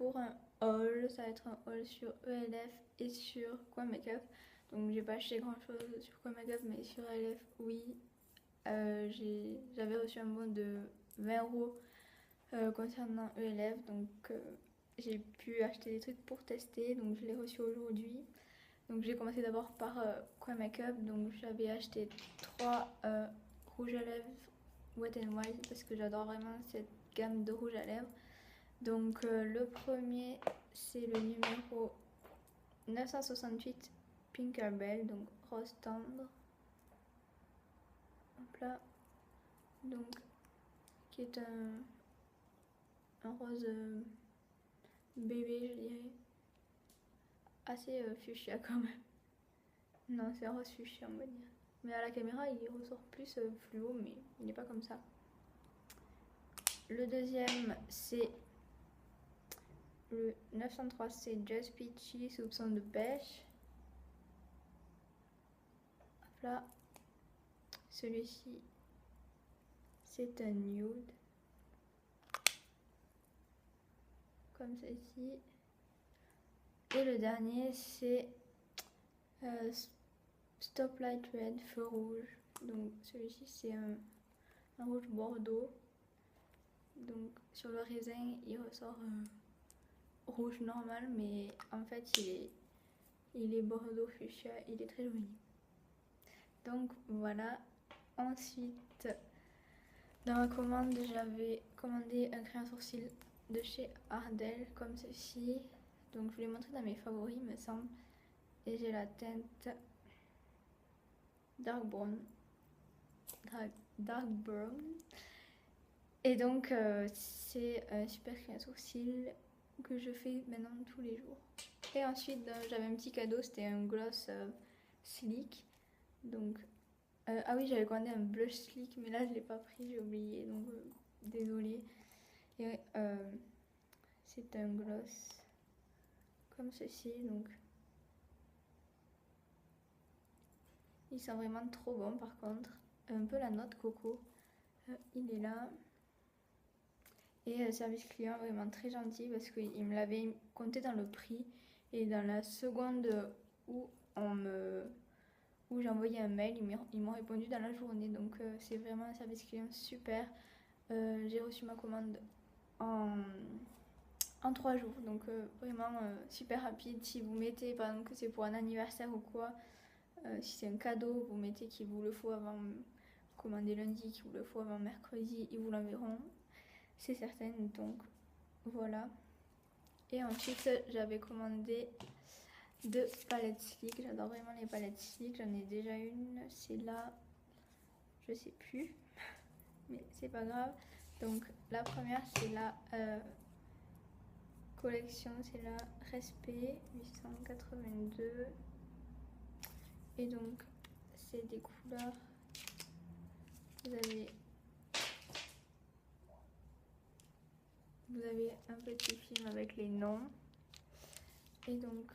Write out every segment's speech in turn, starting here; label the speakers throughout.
Speaker 1: pour un haul. Ça va être un haul sur ELF et sur Quoi Makeup. Donc j'ai pas acheté grand chose sur Quoi Makeup, mais sur ELF oui. J'avais reçu un bon de 20 € concernant ELF, donc j'ai pu acheter des trucs pour tester, donc je l'ai reçu aujourd'hui. Donc j'ai commencé d'abord par Quoi Makeup, donc j'avais acheté 3 rouges à lèvres Wet n Wild parce que j'adore vraiment cette gamme de rouge à lèvres. Donc le premier c'est le numéro 968 Pinkerbell, donc rose tendre. Hop là. Donc qui est un rose bébé, je dirais. Assez fuchsia quand même. Non, c'est un rose fuchsia, on va dire. Mais à la caméra, il ressort plus fluo, mais il n'est pas comme ça. Le deuxième, c'est le 903, c'est Just Peachy, soupçon de pêche. Hop là. Celui-ci, c'est un nude. Comme ceci. Et le dernier, c'est Stoplight Red, feu rouge. Donc celui-ci, c'est un rouge bordeaux. Donc sur le raisin, il ressort rouge normal, mais en fait, il est bordeaux fuchsia. Il est très joli. Donc voilà. Ensuite, dans ma commande, j'avais commandé un crayon sourcil de chez Ardell, comme ceci. Donc je vous l'ai montré dans mes favoris, me semble. Et j'ai la teinte Dark Brown. Dark Brown. Et donc c'est un super crayon sourcil que je fais maintenant tous les jours. Et ensuite j'avais un petit cadeau, c'était un gloss Sleek. Donc ah oui, j'avais commandé un blush Sleek, mais là je l'ai pas pris, j'ai oublié, donc désolée. Et c'est un gloss comme ceci, donc il sent vraiment trop bon par contre. Un peu la note coco. Il est là. Et service client vraiment très gentil parce qu'il me l'avait compté dans le prix. Et dans la seconde où j'ai envoyé un mail, ils m'ont répondu dans la journée. Donc c'est vraiment un service client super. J'ai reçu ma commande en 3 jours. Donc vraiment super rapide. Si vous mettez par exemple que c'est pour un anniversaire ou quoi, si c'est un cadeau, vous mettez qu'il vous le faut avant, commander lundi, qu'il vous le faut avant mercredi, ils vous l'enverront. C'est certain, donc voilà. Et ensuite, j'avais commandé 2 palettes Sleek. J'adore vraiment les palettes Sleek. J'en ai déjà une, c'est là, je sais plus, mais c'est pas grave. Donc la première, c'est la collection, c'est la Respect 882. Et donc, c'est des couleurs. Vous avez un petit film avec les noms. Et donc,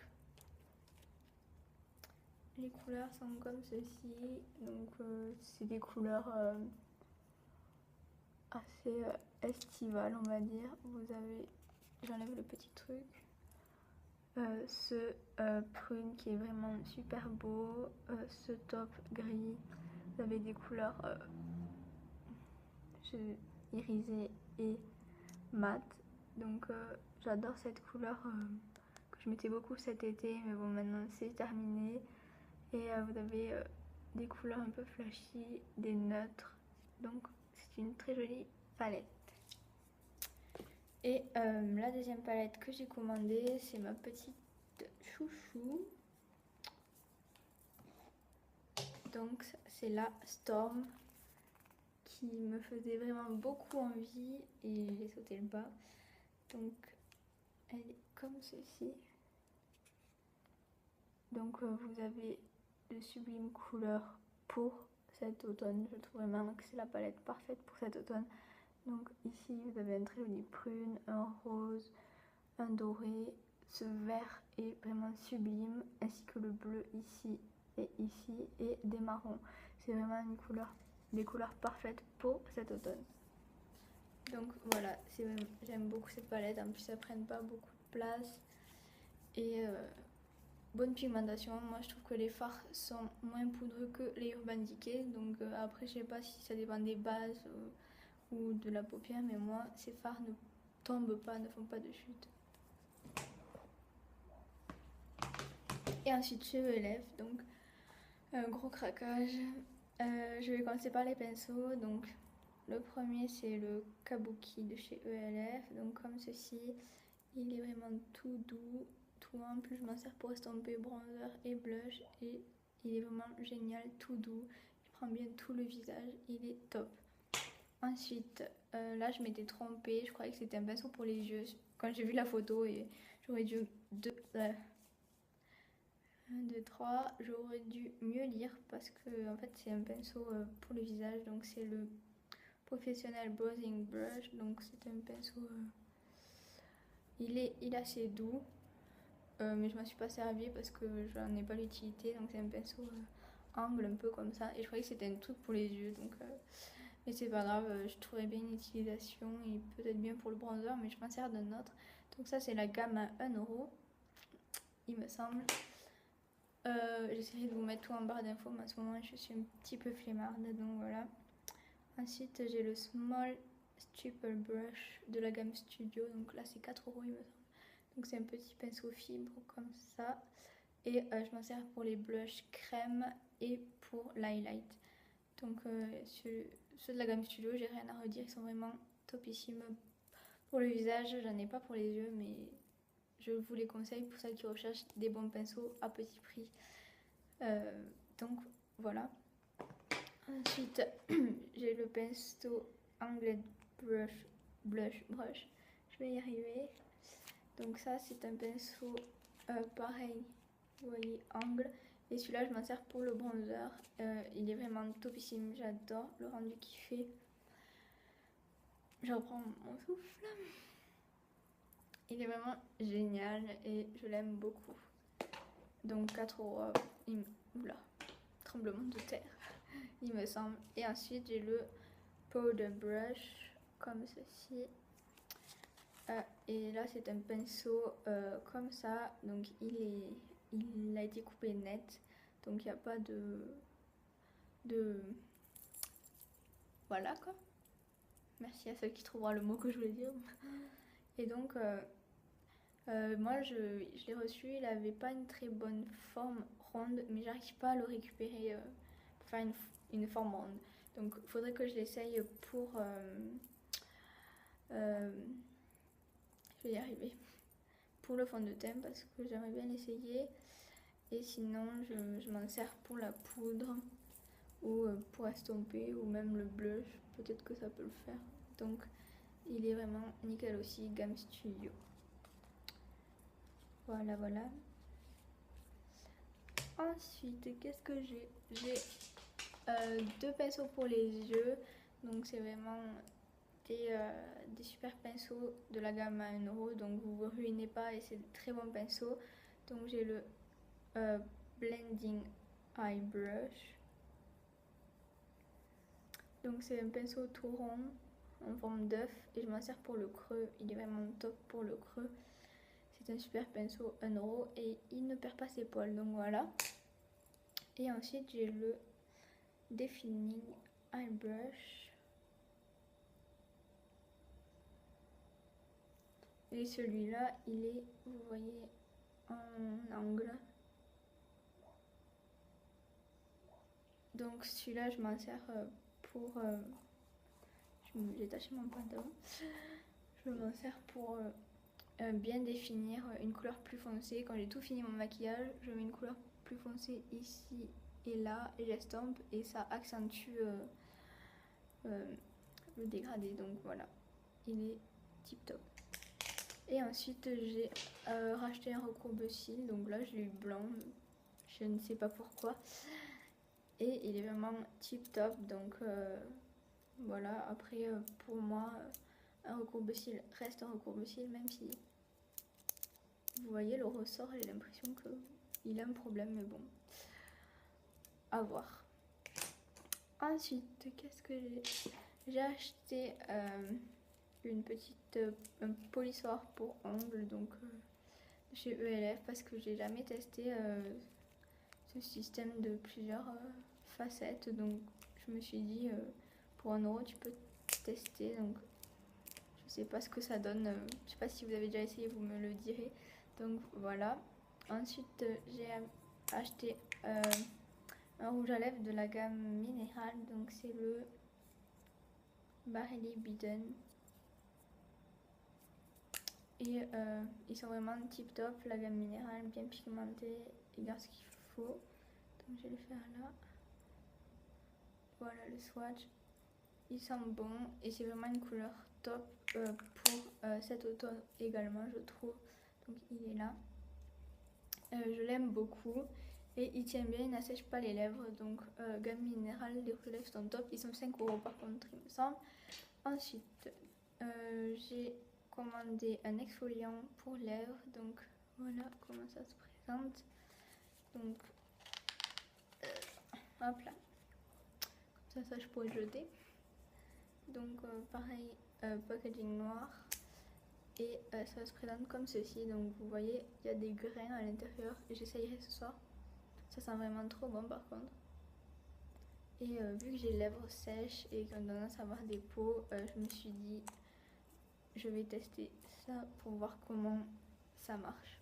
Speaker 1: les couleurs sont comme ceci. Donc, c'est des couleurs assez estivales, on va dire. Vous avez, j'enlève le petit truc. Ce prune qui est vraiment super beau. Ce top gris. Vous avez des couleurs irisées et mat. Donc j'adore cette couleur que je mettais beaucoup cet été, mais bon maintenant c'est terminé. Et vous avez des couleurs un peu flashy, des neutres. Donc c'est une très jolie palette. Et la deuxième palette que j'ai commandée, c'est ma petite chouchou. Donc c'est la Storm qui me faisait vraiment beaucoup envie et j'ai sauté le pas. Donc elle est comme ceci. Donc vous avez de sublimes couleurs pour cet automne. Je trouve vraiment que c'est la palette parfaite pour cet automne. Donc ici vous avez un très joli prune, un rose, un doré. Ce vert est vraiment sublime, ainsi que le bleu ici et des marrons. C'est vraiment des couleurs parfaites pour cet automne. Donc voilà, j'aime beaucoup cette palette. En plus, ça prenne pas beaucoup place. Et bonne pigmentation. Moi je trouve que les fards sont moins poudreux que les Urban Decay. Donc après je sais pas si ça dépend des bases ou de la paupière, mais moi ces fards ne tombent pas, ne font pas de chute. Et ensuite cheveux et lèvres, donc un gros craquage. Je vais commencer par les pinceaux. Donc le premier c'est le Kabuki de chez ELF, donc comme ceci. Il est vraiment tout doux, tout ample. Je m'en sers pour estomper bronzer et blush et il est vraiment génial, tout doux. Il prend bien tout le visage, il est top. Ensuite, là je m'étais trompée, je croyais que c'était un pinceau pour les yeux quand j'ai vu la photo et j'aurais dû 1, 2, 3, j'aurais dû mieux lire parce que en fait c'est un pinceau pour le visage, donc c'est le Professional Browsing Brush, donc c'est un pinceau, il est assez doux, mais je m'en suis pas servi parce que j'en ai pas l'utilité, donc c'est un pinceau angle un peu comme ça, et je croyais que c'était un truc pour les yeux, donc mais c'est pas grave, je trouverais bien une utilisation et peut-être bien pour le bronzer, mais je m'en sers d'un autre. Donc ça c'est la gamme à 1€, il me semble. J'essaierai de vous mettre tout en barre d'infos, mais en ce moment je suis un petit peu flemmarde, donc voilà. Ensuite j'ai le Small Stipple Brush de la gamme Studio, donc là c'est 4€ il me semble. Donc c'est un petit pinceau fibre comme ça. Et je m'en sers pour les blushs crème et pour l'highlight. Donc ceux de la gamme Studio, j'ai rien à redire, ils sont vraiment topissimes. Pour le visage, j'en ai pas pour les yeux, mais je vous les conseille pour celles qui recherchent des bons pinceaux à petit prix. Donc voilà. Ensuite, j'ai le pinceau Angled Blush. Je vais y arriver. Donc ça, c'est un pinceau pareil, vous voyez, angle. Et celui-là, je m'en sers pour le bronzer. Il est vraiment topissime, j'adore le rendu qu'il fait. Je reprends mon souffle. Il est vraiment génial et je l'aime beaucoup. Donc 4€, oula, tremblement de terre, il me semble. Et ensuite j'ai le Powder Brush comme ceci. Et là c'est un pinceau comme ça, donc il a été coupé net, donc il n'y a pas de voilà quoi. Merci à celle qui trouvera le mot que je voulais dire. Et donc moi je l'ai reçu, il n'avait pas une très bonne forme ronde, mais j'arrive pas à le récupérer pour faire une forme ronde. Donc il faudrait que je l'essaye pour je vais y arriver, pour le fond de teint, parce que j'aimerais bien l'essayer. Et sinon je m'en sers pour la poudre ou pour estomper, ou même le blush, peut-être que ça peut le faire. Donc il est vraiment nickel aussi, gamme Studio. Voilà, voilà. Ensuite, qu'est-ce que j'ai? J'ai 2 pinceaux pour les yeux. Donc c'est vraiment des super pinceaux de la gamme à 1€. Donc vous vous ruinez pas et c'est de très bons pinceaux. Donc j'ai le Blending Eye Brush. Donc c'est un pinceau tout rond en forme d'œuf et je m'en sers pour le creux. Il est vraiment top pour le creux. C'est un super pinceau 1€ et il ne perd pas ses poils, donc voilà. Et ensuite j'ai le Defining Eye Brush. Et celui-là, il est, vous voyez, en angle. Donc celui-là, je m'en sers pour... j'ai taché mon pantalon. Je m'en sers pour bien définir une couleur plus foncée. Quand j'ai tout fini mon maquillage, je mets une couleur plus foncée ici et là, et j'estompe, et ça accentue le dégradé. Donc voilà, il est tip top. Et ensuite j'ai racheté un recourbe-cils, donc là j'ai eu blanc, je ne sais pas pourquoi, et il est vraiment tip top. Donc voilà, après pour moi un recourbe-cils reste un recourbe-cils, même si vous voyez le ressort, j'ai l'impression qu'il a un problème, mais bon, à voir. Ensuite, qu'est-ce que j'ai acheté une petite un polissoir pour ongles, donc chez ELF, parce que j'ai jamais testé ce système de plusieurs facettes, donc je me suis dit pour 1 € tu peux tester, donc je sais pas ce que ça donne, je sais pas si vous avez déjà essayé, vous me le direz. Donc voilà. Ensuite j'ai acheté un rouge à lèvres de la gamme minérale, donc c'est le Barely Biden. Et ils sont vraiment tip top, la gamme minérale, bien pigmentée, il garde ce qu'il faut. Donc je vais le faire là. Voilà le swatch. Il sent bon et c'est vraiment une couleur top pour cet automne également, je trouve. Donc il est là. Je l'aime beaucoup et il tient bien, il n'assèche pas les lèvres. Donc gamme minérale, les rouges à lèvres sont top. Ils sont 5 € par contre, il me semble. Ensuite, j'ai commandé un exfoliant pour lèvres. Donc voilà comment ça se présente. Donc hop là. Comme ça je pourrais le jeter. Donc pareil, packaging noir. Et ça se présente comme ceci. Donc vous voyez, il y a des grains à l'intérieur. Et j'essayerai ce soir. Ça sent vraiment trop bon par contre. Et vu que j'ai les lèvres sèches et qu'on tendance à avoir des peaux, je me suis dit je vais tester ça pour voir comment ça marche.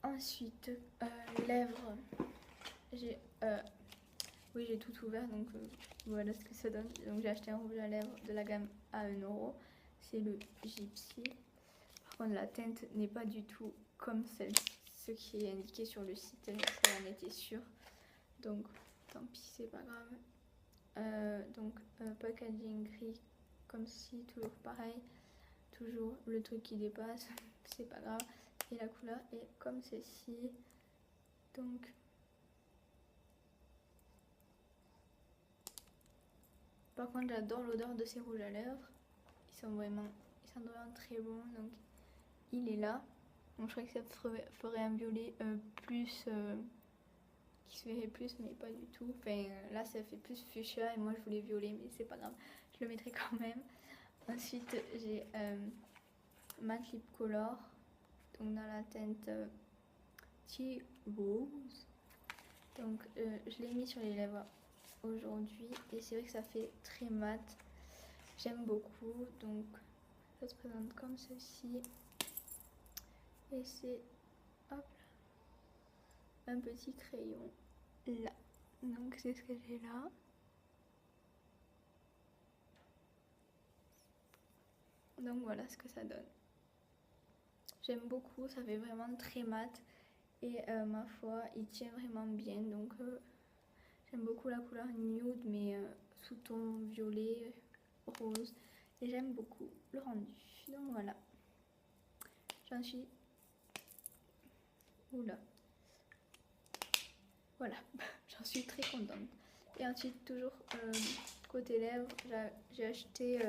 Speaker 1: Ensuite, lèvres, j'ai tout ouvert, donc voilà ce que ça donne. Donc j'ai acheté un rouge à lèvres de la gamme à 1 €, c'est le Gypsy. Par contre la teinte n'est pas du tout comme ce qui est indiqué sur le site, ça en était sûr. Donc tant pis, c'est pas grave. Donc packaging gris comme si, toujours pareil, toujours le truc qui dépasse, c'est pas grave. Et la couleur est comme ceci. Donc par contre j'adore l'odeur de ces rouges à lèvres. Ils sont vraiment très bons. Donc il est là. Donc je crois que ça ferait un violet plus qui se verrait plus, mais pas du tout. Enfin là ça fait plus fuchsia et moi je voulais violet, mais c'est pas grave, je le mettrai quand même. Ensuite j'ai Matte Lip Color, donc dans la teinte Tea Rose. Donc je l'ai mis sur les lèvres aujourd'hui et c'est vrai que ça fait très mat. J'aime beaucoup. Donc ça se présente comme ceci. Et c'est hop là, un petit crayon là. Donc c'est ce que j'ai là. Donc voilà ce que ça donne. J'aime beaucoup, ça fait vraiment très mat. Et ma foi, il tient vraiment bien. Donc j'aime beaucoup la couleur nude, mais sous ton violet, rose. Et j'aime beaucoup le rendu. Donc voilà. J'en suis... Oula. Voilà. J'en suis très contente. Et ensuite, toujours côté lèvres, j'ai acheté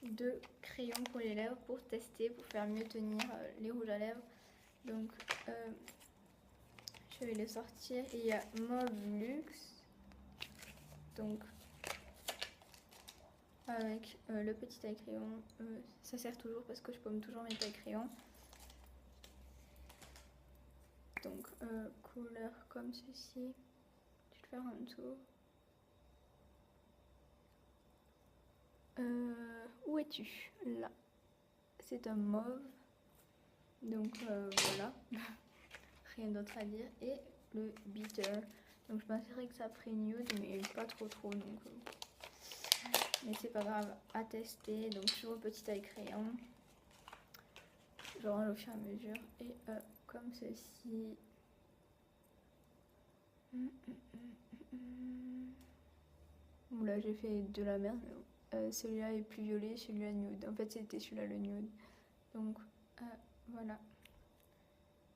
Speaker 1: 2 crayons pour les lèvres pour tester, pour faire mieux tenir les rouges à lèvres. Donc je vais les sortir. Et il y a Mauve Luxe. Donc avec le petit taille crayon. Ça sert toujours parce que je paume toujours mes tailles crayons. Donc couleur comme ceci. Je vais le faire en dessous. Où es-tu? Là. C'est un mauve. Donc voilà. Rien d'autre à dire. Et le bitter. Donc je penserais que ça ferait nude, mais pas trop. Donc, mais c'est pas grave, à tester. Donc sur le petit taille crayon. Je range au fur et à mesure. Et comme ceci. Là j'ai fait de la merde. Celui-là est plus violet, celui-là nude. En fait c'était celui-là le nude. Donc voilà.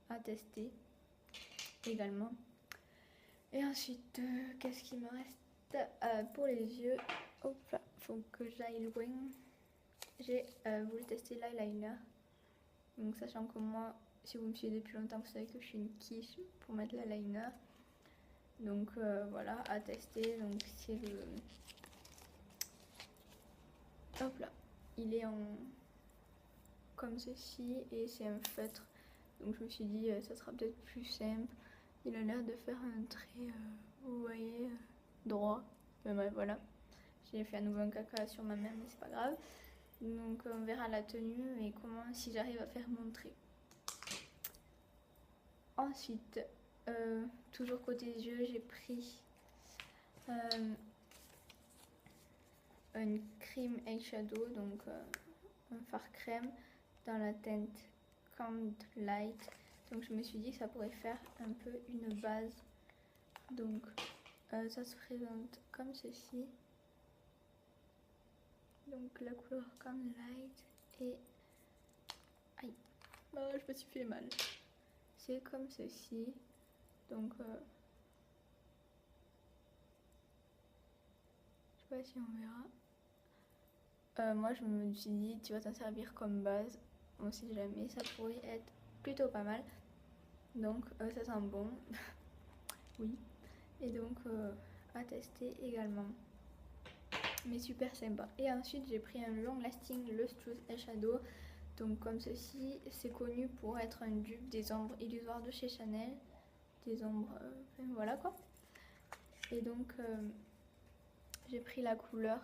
Speaker 1: À tester également. Et ensuite, qu'est-ce qui me reste pour les yeux? Hop là, faut que j'aille loin. J'ai voulu tester l'eyeliner. Donc sachant que moi, si vous me suivez depuis longtemps, vous savez que je suis une quiche pour mettre l'eyeliner. Donc voilà, à tester. Donc c'est hop là, il est en comme ceci et c'est un feutre. Donc je me suis dit ça sera peut-être plus simple. Il a l'air de faire un trait, vous voyez, droit. Bref, voilà. J'ai fait à nouveau un caca sur ma main, mais c'est pas grave. Donc on verra la tenue et comment, si j'arrive à faire mon trait. Ensuite, toujours côté yeux, j'ai pris une cream eyeshadow, donc un fard crème dans la teinte Calm Light. Donc je me suis dit que ça pourrait faire un peu une base. Donc ça se présente comme ceci. Donc la couleur Calm Light et... Aïe, oh, je me suis fait mal. C'est comme ceci. Donc je sais pas si on verra. Moi je me suis dit tu vas t'en servir comme base. On sait jamais, ça pourrait être plutôt pas mal. Donc ça sent bon. Oui. Et donc à tester également. Mais super sympa. Et ensuite j'ai pris un long lasting Lustrous Eyeshadow. Donc comme ceci, c'est connu pour être un dupe des ombres illusoires de chez Chanel. Des ombres, enfin, voilà quoi. Et donc j'ai pris la couleur,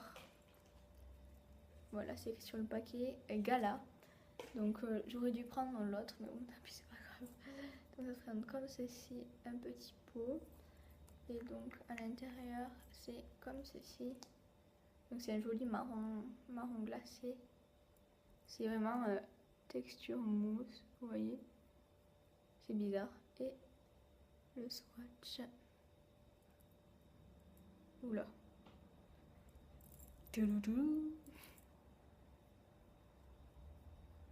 Speaker 1: voilà c'est écrit sur le paquet, Gala. Donc j'aurais dû prendre l'autre mais bon tant pis c'est pas grave. Donc ça se présente comme ceci, un petit pot. Et donc à l'intérieur c'est comme ceci. Donc c'est un joli marron glacé. C'est vraiment texture mousse, vous voyez. C'est bizarre. Et le swatch. Oula.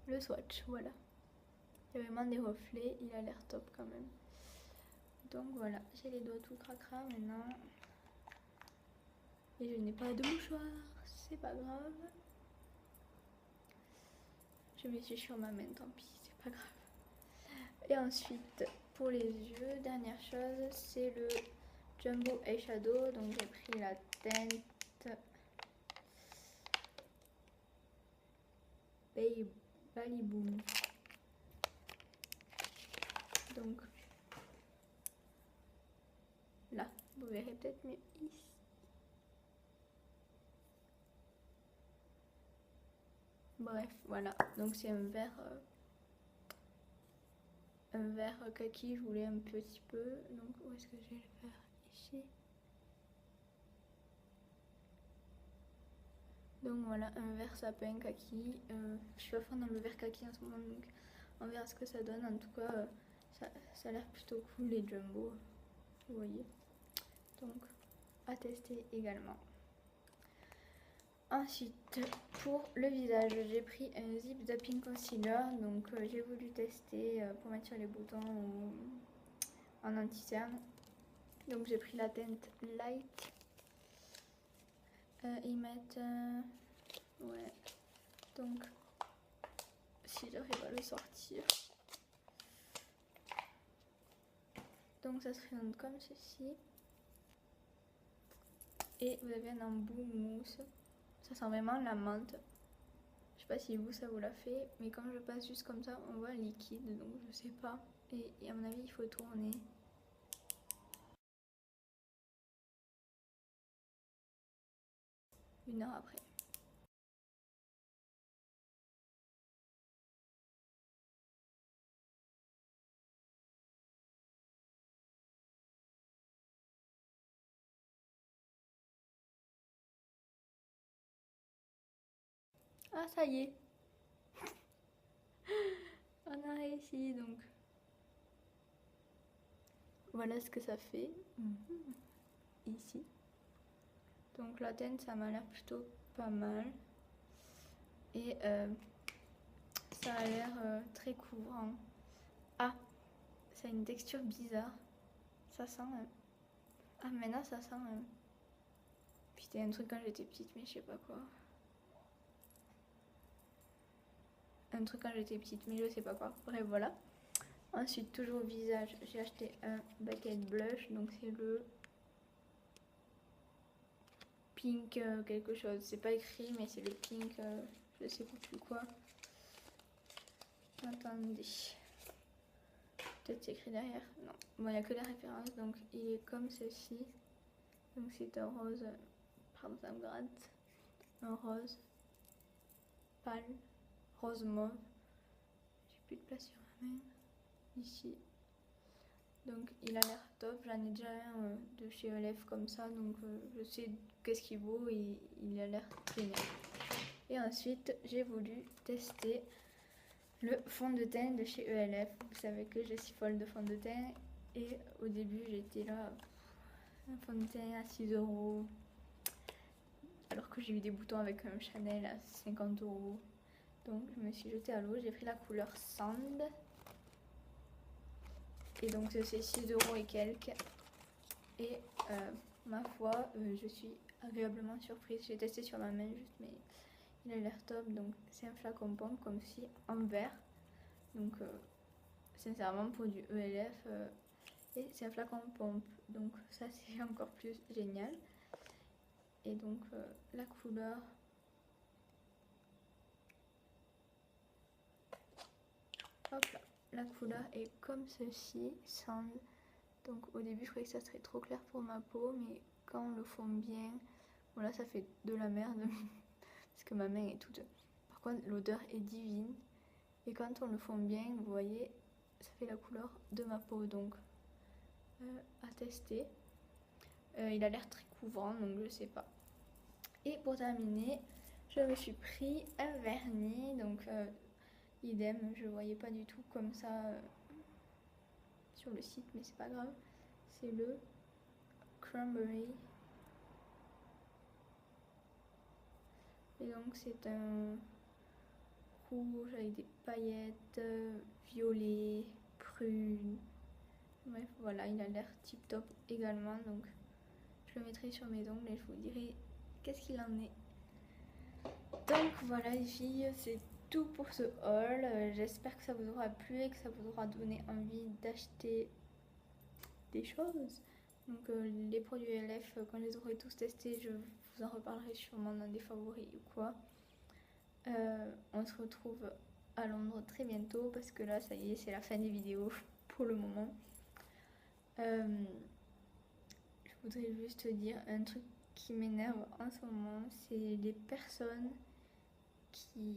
Speaker 1: Le swatch, voilà. Il y a vraiment des reflets, il a l'air top quand même. Donc voilà, j'ai les doigts tout cracra maintenant. Et je n'ai pas de mouchoir, c'est pas grave. Je me suis sur ma main, tant pis, c'est pas grave. Et ensuite, pour les yeux, dernière chose, c'est le Jumbo Eyeshadow. Donc j'ai pris la teinte Baliboom. Donc là, vous verrez peut-être mieux ici. Bref, voilà. Donc c'est un vert kaki. Je voulais un petit peu. Donc où est-ce que je vais le faire? Ici. Donc voilà, un vert sapin kaki. Je suis à fond dans le vert kaki en ce moment, donc on verra ce que ça donne. En tout cas, ça a l'air plutôt cool les jumbo, vous voyez. Donc à tester également. Ensuite, pour le visage, j'ai pris un Zip Zapping Concealer. Donc j'ai voulu tester pour mettre sur les boutons ou en anti-cerne. Donc j'ai pris la teinte Light. Ils mettent... ouais. Donc, si j'arrive à le sortir. Donc ça se présente comme ceci. Et vous avez un embout mousse. Ça sent vraiment la menthe. Je sais pas si vous ça vous l'a fait, mais comme je passe juste comme ça, on voit liquide, donc je sais pas. Et à mon avis, il faut tourner. Une heure après. Ah, ça y est. On a réussi, donc. Voilà ce que ça fait. Ici. Donc la teinte, ça m'a l'air plutôt pas mal. Et ça a l'air très couvrant. Ah, ça a une texture bizarre. Ça sent... ah, maintenant ça sent... Putain, un truc quand j'étais petite, mais je sais pas quoi. Un truc quand j'étais petite, mais je sais pas quoi. Bref, voilà. Ensuite, toujours au visage, j'ai acheté un bucket blush. Donc c'est le pink quelque chose. C'est pas écrit, mais c'est le pink, je sais plus quoi. Attendez. Peut-être c'est écrit derrière. Non. Bon, il n'y a que la référence. Donc, il est comme ceci. Donc, c'est un rose. Pardon, ça me gratte. Un rose pâle. Rose mauve. J'ai plus de place sur ma main. Ici. Donc, il a l'air top. J'en ai déjà un de chez ELF comme ça. Donc, je sais qu'est-ce qu'il vaut et il a l'air génial. Et ensuite, j'ai voulu tester le fond de teint de chez ELF. Vous savez que je suis folle de fond de teint. Et au début, j'étais là, un fond de teint à 6 €. Alors que j'ai eu des boutons avec un Chanel à 50 €. Donc, je me suis jetée à l'eau. J'ai pris la couleur Sand. Et donc, c'est 6 € et quelques. Et ma foi, je suis agréablement surprise. J'ai testé sur ma main juste, mais il a l'air top. Donc, c'est un flacon pompe comme si en verre. Donc, sincèrement, pour du ELF, et c'est un flacon pompe. Donc, ça, c'est encore plus génial. Et donc, la couleur. Hop là. La couleur est comme ceci, Sand. Donc, au début, je croyais que ça serait trop clair pour ma peau, mais quand on le fond bien, bon là, ça fait de la merde. Parce que ma main est toute. Par contre, l'odeur est divine. Et quand on le fond bien, vous voyez, ça fait la couleur de ma peau. Donc, à tester. Il a l'air très couvrant, donc je sais pas. Et pour terminer, je me suis pris un vernis. Donc, idem, je voyais pas du tout comme ça sur le site, mais c'est pas grave. C'est le Cranberry. Et donc, c'est un rouge avec des paillettes, violet, prune. Bref, voilà, il a l'air tip top également. Donc, je le mettrai sur mes ongles et je vous dirai qu'est-ce qu'il en est. Donc, voilà, les filles, c'est tout pour ce haul. J'espère que ça vous aura plu et que ça vous aura donné envie d'acheter des choses. Donc, les produits ELF, quand je les aurai tous testés, je vous en reparlerai sûrement dans des favoris ou quoi. On se retrouve à Londres très bientôt parce que là, ça y est, c'est la fin des vidéos pour le moment. Je voudrais juste dire un truc qui m'énerve en ce moment, c'est les personnes qui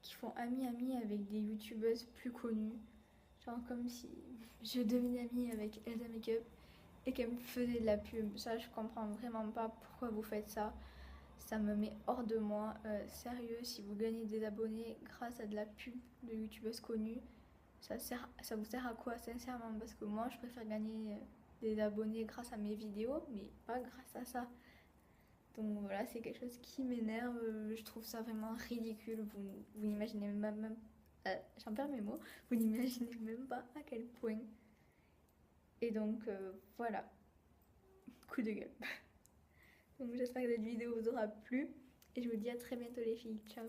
Speaker 1: font ami avec des youtubeuses plus connues. Genre comme si je devenais amie avec Elsa Makeup et qu'elle me faisait de la pub. Ça, je comprends vraiment pas pourquoi vous faites ça. Ça me met hors de moi. Sérieux, si vous gagnez des abonnés grâce à de la pub de youtubeuses connues, ça vous sert à quoi, sincèrement? Parce que moi, je préfère gagner des abonnés grâce à mes vidéos, mais pas grâce à ça. Donc voilà, c'est quelque chose qui m'énerve. Je trouve ça vraiment ridicule. Vous n'imaginez même j'en perds mes mots. Vous n'imaginez même pas à quel point. Et donc voilà, coup de gueule. Donc j'espère que cette vidéo vous aura plu et je vous dis à très bientôt les filles. Ciao.